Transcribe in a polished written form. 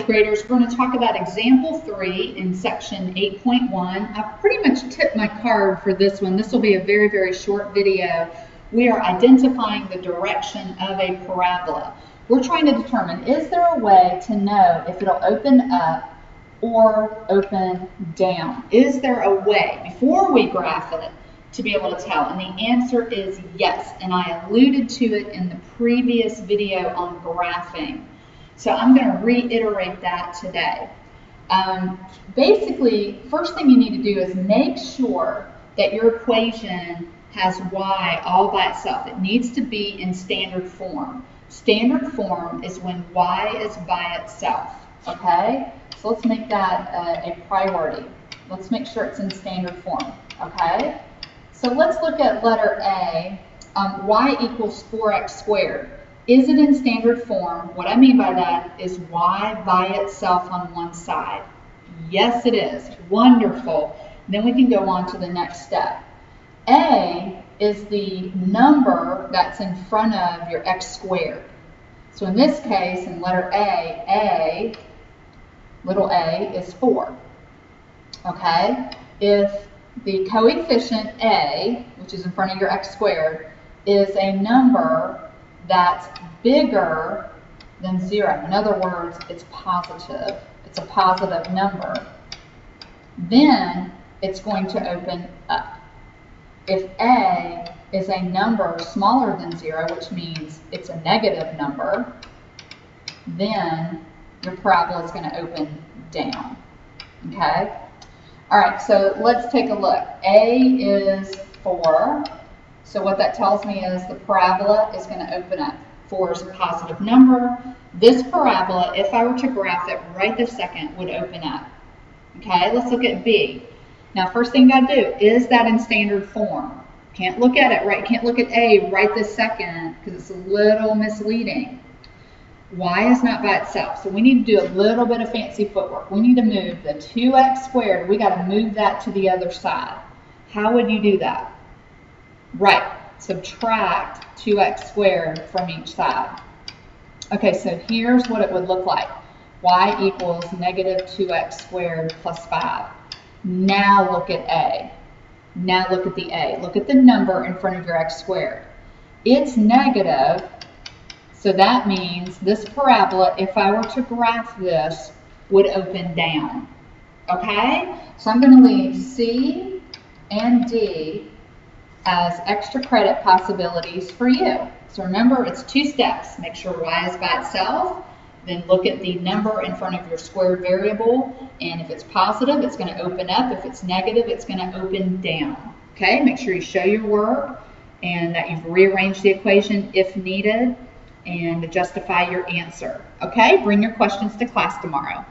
Graders, we're going to talk about example 3 in section 8.1. I pretty much tipped my card for this one. This will be a very, very short video. We are identifying the direction of a parabola. We're trying to determine, is there a way to know if it'll open up or open down? Is there a way, before we graph it, to be able to tell? And the answer is yes, and I alluded to it in the previous video on graphing. So I'm going to reiterate that today. Basically, first thing you need to do is make sure that your equation has y all by itself. It needs to be in standard form. Standard form is when y is by itself, okay? So let's make that a priority. Let's make sure it's in standard form, okay? So let's look at letter A, y equals 4x squared. Is it in standard form? What I mean by that is y by itself on one side. Yes, it is. Wonderful. Then we can go on to the next step. A is the number that's in front of your x squared. So in this case, in letter A, little a is 4. Okay? If the coefficient a, which is in front of your x squared, is a number that's bigger than 0. In other words, it's positive. It's a positive number. Then it's going to open up. If A is a number smaller than 0, which means it's a negative number, then your parabola is going to open down. Okay? All right, so let's take a look. A is 4. So what that tells me is the parabola is going to open up. 4 is a positive number. This parabola, if I were to graph it right this second, would open up. Okay, let's look at B. Now, first thing you got to do, is that in standard form? Can't look at it right. Can't look at A right this second because it's a little misleading. Y is not by itself, so we need to do a little bit of fancy footwork. We need to move the 2x squared. We got to move that to the other side. How would you do that? Right, subtract 2x squared from each side. Okay, so here's what it would look like. Y equals negative 2x squared plus 5. Now look at A. Now look at the A. Look at the number in front of your x squared. It's negative, so that means this parabola, if I were to graph this, would open down. Okay? So I'm going to leave C and D as extra credit possibilities for you. So remember, it's 2 steps. Make sure y is by itself, then look at the number in front of your squared variable, and if it's positive, it's going to open up. If it's negative, it's going to open down. Okay, make sure you show your work and that you've rearranged the equation if needed and justify your answer. Okay, bring your questions to class tomorrow.